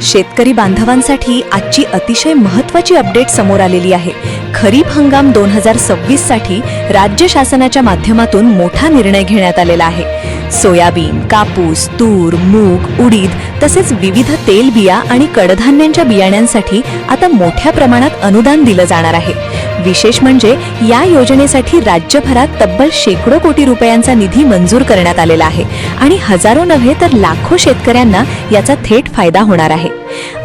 शेतकरी बांधवांसाठी आजची अतिशय महत्त्वाची अपडेट समोर आलेली आहे। खरीप हंगाम 2026 साठी राज्य शासनाच्या माध्यमातून मोठा निर्णय घेण्यात आलेला आहे। सोयाबीन, कापूस, तूर, मूग, उडीद तसेच विविध तेल बिया आणि कडधान्यांच्या बियाण्यांसाठी आता मोठ्या प्रमाणात अनुदान दिलं जाणार आहे। विशेष म्हणजे या योजनेसाठी राज्यभरात तब्बल शेकडो कोटी रुपयांचा निधी मंजूर करण्यात आलेला आहे आणि हजारो नव्हे तर लाखो शेतकऱ्यांना याचा थेट फायदा होणार आहे।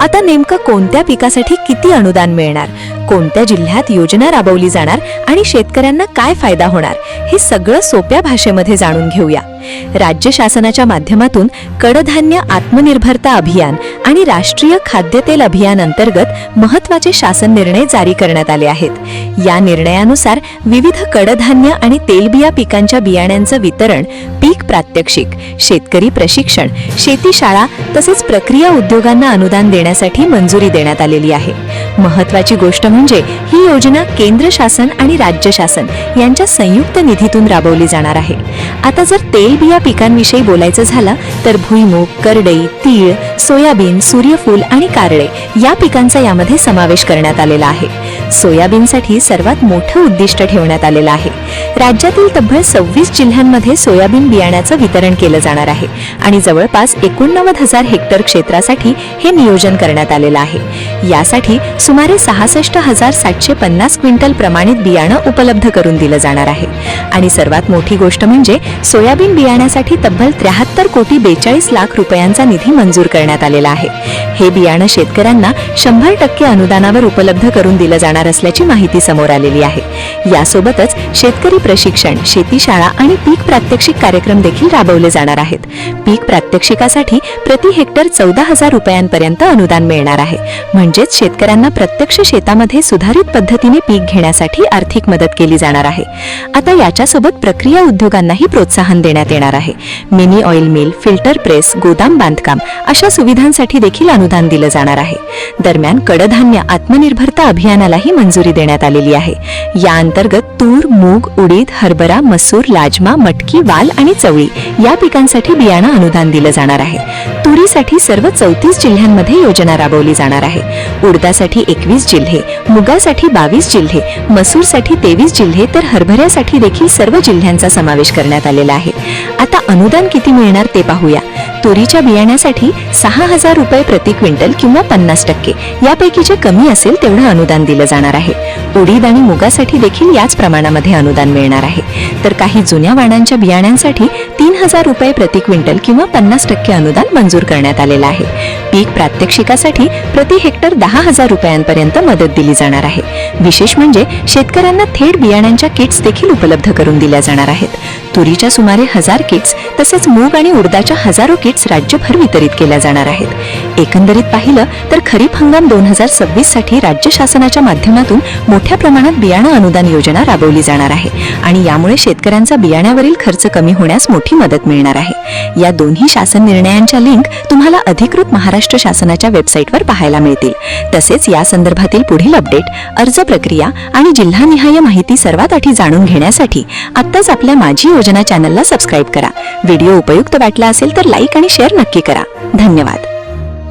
आता नेमकं कोणत्या पिकासाठी किती अनुदान मिळणार, कोणत्या जिल्ह्यात योजना राबवली जाणार आणि शेतकऱ्यांना काय फायदा होणार हे सगळं सोप्या भाषेमध्ये जाणून घेऊया। राज्य शासनाच्या माध्यमातून कडधान्य आत्मनिर्भरता अभियान आणि राष्ट्रीय खाद्यतेल अभियान अंतर्गत महत्त्वाचे शासन निर्णय जारी करण्यात आले आहेत। या निर्णयानुसार विविध कडधान्य आणि तेलबिया पिकांच्या बियाण्यांचं वितरण, पीक प्रात्यक्षिक, शेतकरी प्रशिक्षण, शेती शाळा तसेच प्रक्रिया उद्योगांना अनुदान देण्यासाठी मंजुरी देण्यात आलेली आहे। महत्त्वाची गोष्ट म्हणजे ही योजना केंद्र शासन आणि राज्य शासन यांच्या संयुक्त निधीतून राबवली जाणार आहे। आता जर तेलबिया पिकांविषयी बोलायचं झालं तर भुईमूग, करडई, तीळ, सोयाबीन, सूर्यफूल आणि कारळे या पिकांचा यामध्ये समावेश करण्यात आलेला आहे। सोयाबीनसाठी सर्वात मोठं उद्दिष्ट ठेवण्यात आलेलं आहे। राज्यातील तब्बल 26 जिल्ह्यांमध्ये सोयाबीन बियाण्याचं वितरण केलं जाणार आहे आणि जवळपास 89,000 हेक्टर क्षेत्रासाठी हे नियोजन करण्यात आलेलं आहे। यासाठी सुमारे 66,750 क्विंटल प्रमाणित बियाणं उपलब्ध करून दिलं जाणार आहे आणि सर्वात मोठी गोष्ट म्हणजे सोयाबीन बियाण्यासाठी तब्बल 73 कोटी 42 लाख रुपयांचा निधी मंजूर करण्यात आलेला आहे। हे बियाणं शेतकऱ्यांना 100% अनुदानावर उपलब्ध करून दिलं जाणार असल्याची माहिती समोर आलेली आहे। यासोबतच शेतकरी प्रशिक्षण, शेती शाळा आणि पीक प्रात्यक्षिक कार्यक्रम देखील राबवले जाणार आहेत। पीक प्रात्यक्षिकासाठी प्रति हेक्टर 14,000 रुपयांपर्यंत अनुदान मिळणार आहे, म्हणजेच शेतकऱ्यांना प्रत्यक्ष शेतामध्ये सुधारित पद्धतीने पीक घेण्यासाठी आर्थिक मदत केली जाणार आहे। आता याच्यासोबत प्रक्रिया उद्योगांनाही प्रोत्साहन देण्यात येणार आहे। Mini oil mill, filter press, गोदाम बांधकाम अशा सुविधांसाठी देखील अनुदान दिलं जाणार आहे। दरम्यान कडधान्य आत्मनिर्भरता अभियानालाही मंजुरी देण्यात आलेली आहे। या अंतर्गत तूर, मूग, उडीद, हरभरा, मसूर, लाजमा, मटकी, वाल आणि चवळी या पिकांसाठी बियाणं अनुदान दिलं जाणार आहे। तुरीसाठी सर्व 34 जिल्ह्यांमध्ये योजना राबवली जाणार आहे। उडदासाठी 21 जिल्हे, मुगासाठी 22 जिल्हे, मसूरसाठी 23 जिल्हे तर हरभऱ्यासाठी देखील सर्व जिल्ह्यांचा समावेश करण्यात आलेला आहे। आता अनुदान किती मिळणार ते पाहूया। तुरीच्या बियाण्यासाठी 6,000 रुपये प्रति क्विंटल किंवा 50%, यापैकी जे कमी असेल तेवढं अनुदान दिलं जाणार आहे। उडीद आणि मुगासाठी देखील याच प्रमाणामध्ये अनुदान मिळणार आहे। तर काही जुन्या वाणांच्या बियाण्यांसाठी 3,000 रुपये प्रति क्विंटल किंवा 50% अनुदान मंजूर करण्यात आलेलं आहे। पीक प्रात्यक्षिकासाठी प्रति हेक्टर 10,000 रुपयांपर्यंत मदत दिली जाणार आहे। विशेष म्हणजे शेतकऱ्यांना थेट बियाण्यांच्या किट्स देखील उपलब्ध करून दिल्या जाणार आहेत। तुरीच्या सुमारे 1000 किट्स तसेच मूग आणि उडदाच्या हजारो किट्स राज्यभर वितरित केल्या जाणार आहेत। एकंदरीत पाहिलं तर खरीप हंगाम 2026 साठी राज्य शासनाच्या माध्यमातून मोठ्या प्रमाणात बियाणं अनुदान योजना राबवली जाणार आहे आणि यामुळे शेतकऱ्यांचा बियाण्यावरील खर्च कमी होण्यास मोठी मदत मिळणार आहे। या दोन्ही शासन निर्णयांच्या लिंक तुम्हाला अधिकृत महाराष्ट्र शासनाच्या वेबसाईटवर पाहायला मिळतील। तसेच या संदर्भातील पुढील अपडेट, अर्ज प्रक्रिया आणि जिल्हानिहाय माहिती सर्वात आधी जाणून घेण्यासाठी आत्ताच आपल्या माझी योजना चॅनलला सबस्क्राईब करा। व्हिडिओ उपयुक्त वाटला असेल तर लाईक आणि शेअर नक्की करा। धन्यवाद।